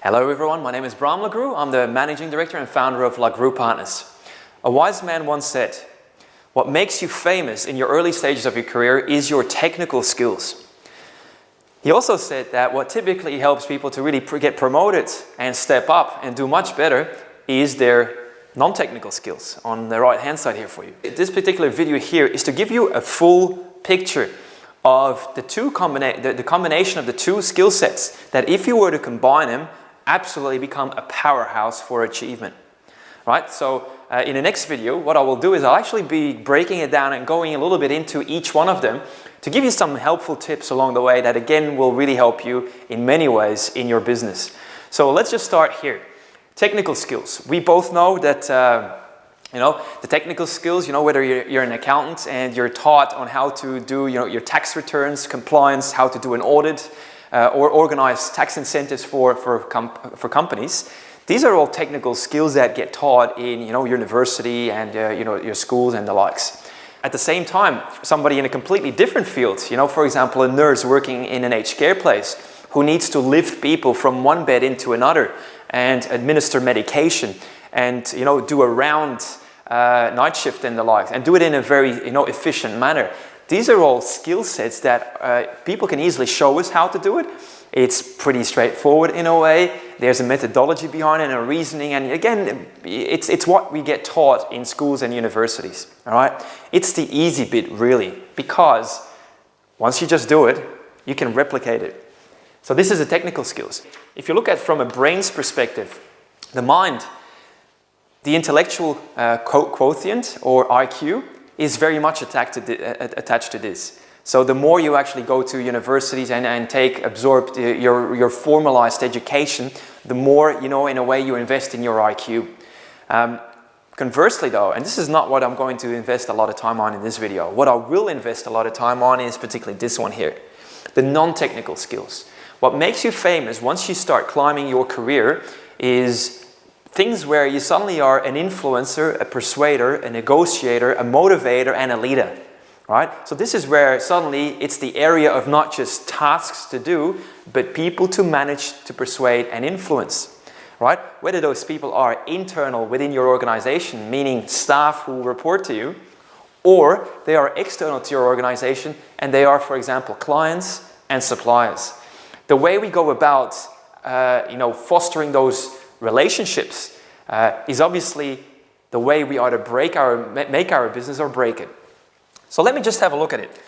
Hello everyone, my name is Bram LaGroux. I'm the Managing Director and founder of LaGroux Partners. A wise man once said, what makes you famous in your early stages of your career is your technical skills. He also said that what typically helps people to really get promoted and step up and do much better is their non-technical skills. On the right hand side here for you. This particular video here is to give you a full picture of the combination of the two skill sets that if you were to combine them, absolutely become a powerhouse for achievement. Right? So in the next video, what I will do is I'll actually be breaking it down and going a little bit into each one of them to give you some helpful tips along the way that again will really help you in many ways in your business. So let's just start here. Technical skills. We both know that the technical skills, whether you're an accountant and you're taught on how to do your tax returns, compliance, how to do an audit, or organize tax incentives for companies. These are all technical skills that get taught in university and your schools and the likes. At the same time, somebody in a completely different field, for example, a nurse working in an aged care place who needs to lift people from one bed into another and administer medication and do a round night shift and the likes and do it in a very efficient manner. These are all skill sets that people can easily show us how to do it. It's pretty straightforward in a way. There's a methodology behind it and a reasoning, and again, it's what we get taught in schools and universities. All right, it's the easy bit really, because once you just do it, you can replicate it. So this is the technical skills. If you look at it from a brain's perspective, the mind, the intellectual quotient or IQ is very much attached to this. So the more you actually go to universities and absorb your formalized education, the more, in a way, you invest in your IQ. Conversely though, and this is not what I'm going to invest a lot of time on in this video, what I will invest a lot of time on is particularly this one here, the non-technical skills. What makes you famous once you start climbing your career is things where you suddenly are an influencer, a persuader, a negotiator, a motivator, and a leader, right? So this is where suddenly it's the area of not just tasks to do, but people to manage, to persuade, and influence, right? Whether those people are internal within your organization, meaning staff who report to you, or they are external to your organization, and they are, for example, clients and suppliers. The way we go about, fostering those relationships is obviously the way we either make our business or break it. So let me just have a look at it.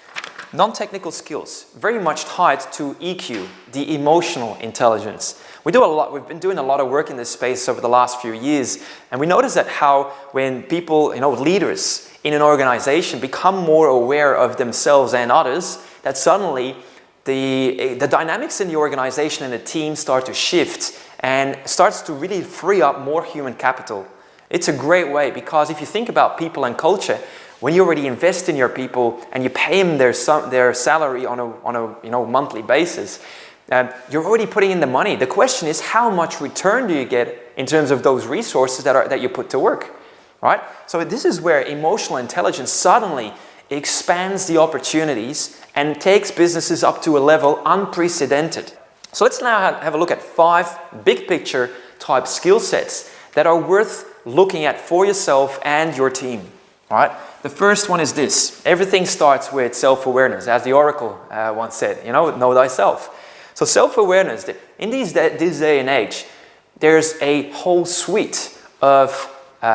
Non-technical skills, very much tied to EQ, the emotional intelligence. We've been doing a lot of work in this space over the last few years, and we notice that how when people, leaders in an organization become more aware of themselves and others, that suddenly the dynamics in the organization and the team start to shift and starts to really free up more human capital. It's a great way because if you think about people and culture, when you already invest in your people and you pay them their salary on a monthly basis, you're already putting in the money. The question is, how much return do you get in terms of those resources that you put to work, right? So this is where emotional intelligence suddenly expands the opportunities and takes businesses up to a level unprecedented. So let's now have a look at 5 big picture type skill sets that are worth looking at for yourself and your team. All right? The first one is this. Everything starts with self-awareness, as the Oracle once said, know thyself. So self-awareness, in this day and age, there's a whole suite of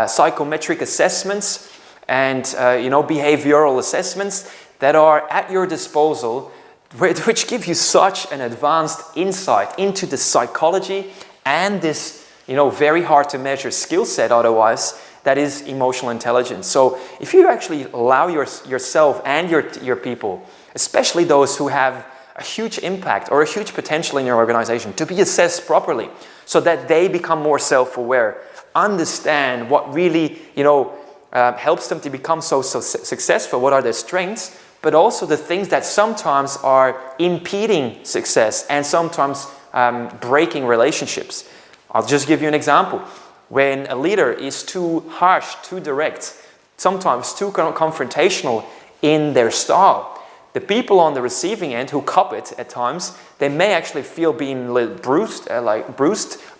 psychometric assessments and behavioral assessments that are at your disposal, which give you such an advanced insight into the psychology and this, very hard to measure skill set otherwise, that is emotional intelligence. So if you actually allow yourself and your people, especially those who have a huge impact or a huge potential in your organization, to be assessed properly so that they become more self-aware, understand what really, helps them to become so successful, what are their strengths, but also the things that sometimes are impeding success and sometimes breaking relationships. I'll just give you an example. When a leader is too harsh, too direct, sometimes too confrontational in their style, The people on the receiving end who cop it at times, they may actually feel being bruised,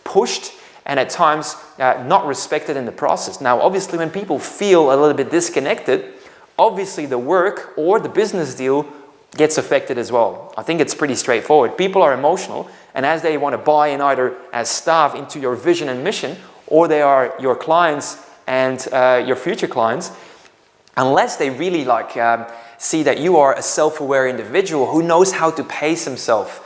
pushed, and at times not respected in the process. Now, obviously, when people feel a little bit disconnected, obviously the work or the business deal gets affected as well. I think it's pretty straightforward. People are emotional, and as they want to buy in either as staff into your vision and mission, or they are your clients and your future clients, unless they really see that you are a self-aware individual who knows how to pace himself,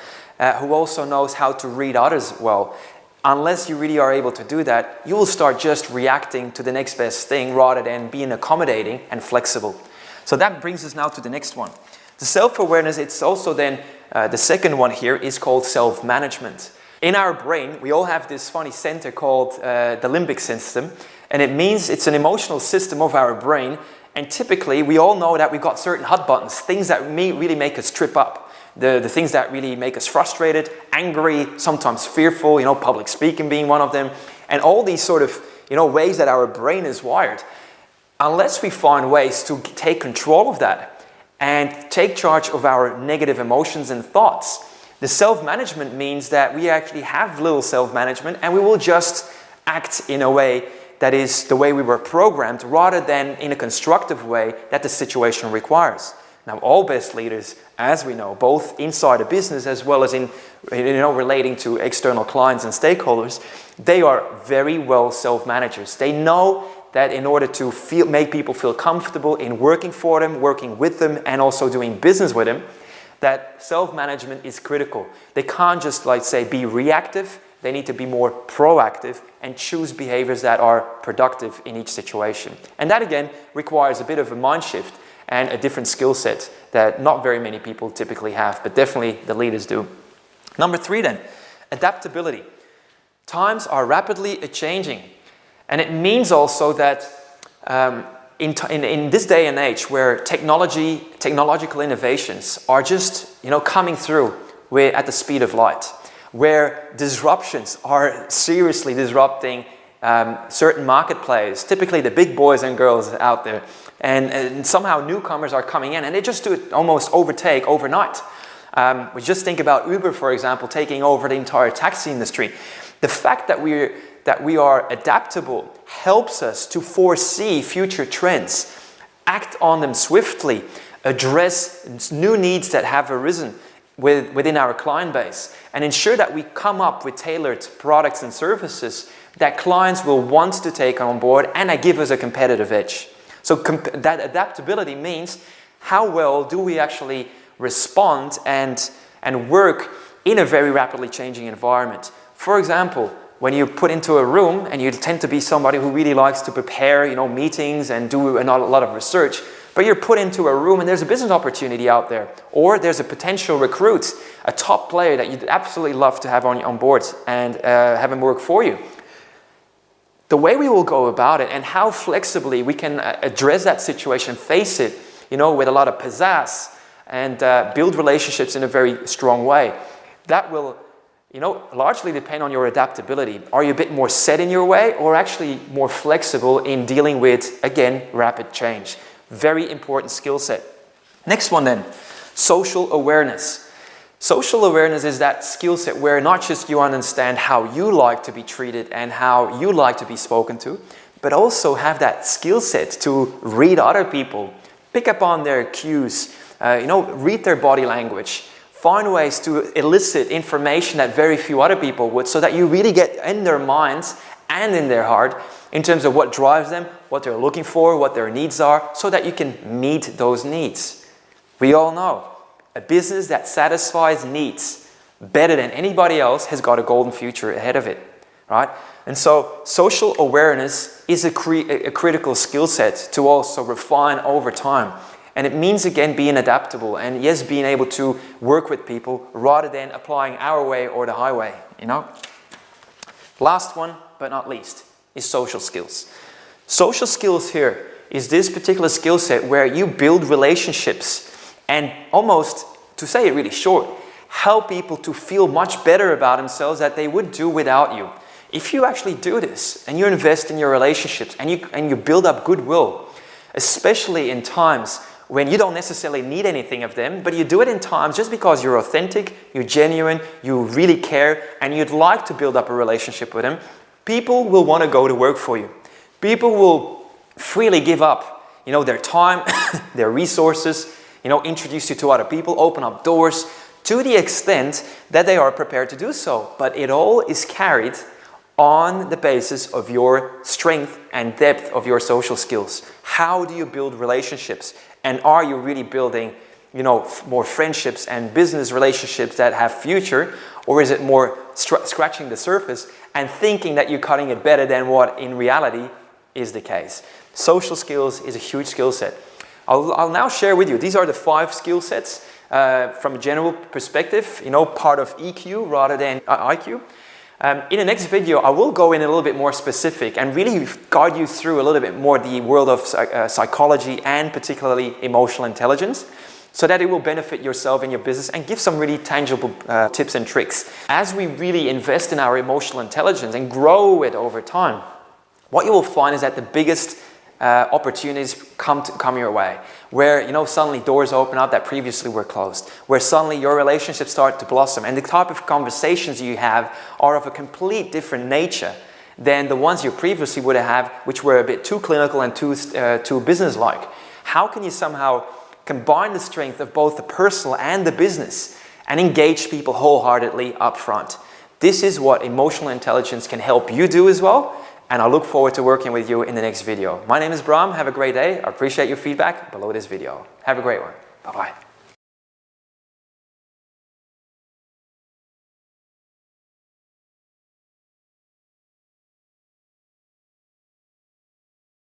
who also knows how to read others well, unless you really are able to do that, you will start just reacting to the next best thing rather than being accommodating and flexible. So that brings us now to the next one. The self-awareness, it's also then, the second one here is called self-management. In our brain, we all have this funny center called the limbic system, and it means it's an emotional system of our brain, and typically we all know that we've got certain hot buttons, things that really make us trip up, the things that really make us frustrated, angry, sometimes fearful, public speaking being one of them, and all these sort of, ways that our brain is wired. Unless we find ways to take control of that, and take charge of our negative emotions and thoughts. The self-management means that we actually have little self-management and we will just act in a way that is the way we were programmed rather than in a constructive way that the situation requires. Now, all best leaders, as we know, both inside a business as well as in relating to external clients and stakeholders, they are very well self-managers. They know that in order to make people feel comfortable in working for them, working with them, and also doing business with them, that self-management is critical. They can't just, be reactive. They need to be more proactive and choose behaviors that are productive in each situation. And that, again, requires a bit of a mind shift and a different skill set that not very many people typically have, but definitely the leaders do. Number 3 then, adaptability. Times are rapidly changing. And it means also that in this day and age where technological innovations are just coming through at the speed of light, where disruptions are seriously disrupting certain market players, typically the big boys and girls out there, and somehow newcomers are coming in and they just do it almost overtake overnight. We just think about Uber, for example, taking over the entire taxi industry. The fact that we are adaptable helps us to foresee future trends, act on them swiftly, address new needs that have arisen within our client base, and ensure that we come up with tailored products and services that clients will want to take on board and that give us a competitive edge. So that adaptability means how well do we actually respond and work in a very rapidly changing environment. For example, when you put into a room and you tend to be somebody who really likes to prepare, meetings and do a lot of research, but you're put into a room and there's a business opportunity out there, or there's a potential recruit, a top player that you'd absolutely love to have on board and have him work for you. The way we will go about it and how flexibly we can address that situation, face it, with a lot of pizzazz and build relationships in a very strong way, that will largely depend on your adaptability. Are you a bit more set in your way or actually more flexible in dealing with, again, rapid change? Very important skill set. Next one then, social awareness. Social awareness is that skill set where not just you understand how you like to be treated and how you like to be spoken to, but also have that skill set to read other people, pick up on their cues, read their body language, find ways to elicit information that very few other people would, so that you really get in their minds and in their heart in terms of what drives them, what they're looking for, what their needs are, so that you can meet those needs. We all know a business that satisfies needs better than anybody else has got a golden future ahead of it, right? And so social awareness is a critical skill set to also refine over time. And it means, again, being adaptable and, yes, being able to work with people rather than applying our way or the highway, Last one, but not least, is social skills. Social skills here is this particular skill set where you build relationships and almost, to say it really short, help people to feel much better about themselves that they would do without you. If you actually do this and you invest in your relationships and you build up goodwill, especially in times when you don't necessarily need anything of them, but you do it in times just because you're authentic, you're genuine, you really care, and you'd like to build up a relationship with them, people will want to go to work for you. People will freely give up, their time, their resources, introduce you to other people, open up doors to the extent that they are prepared to do so. But it all is carried on the basis of your strength and depth of your social skills. How do you build relationships? And are you really building, more friendships and business relationships that have future? Or is it more scratching the surface and thinking that you're cutting it better than what in reality is the case? Social skills is a huge skill set. I'll now share with you, these are the 5 skill sets from a general perspective, part of EQ rather than IQ. In the next video, I will go in a little bit more specific and really guide you through a little bit more the world of psychology and particularly emotional intelligence, so that it will benefit yourself and your business and give some really tangible tips and tricks. As we really invest in our emotional intelligence and grow it over time, what you will find is that the biggest opportunities come your way, where suddenly doors open up that previously were closed, where suddenly your relationships start to blossom, and the type of conversations you have are of a complete different nature than the ones you previously would have, which were a bit too clinical and too business-like. How can you somehow combine the strength of both the personal and the business and engage people wholeheartedly up front? This is what emotional intelligence can help you do as well. And I look forward to working with you in the next video. My name is Bram. Have a great day. I appreciate your feedback below this video. Have a great one. Bye-bye.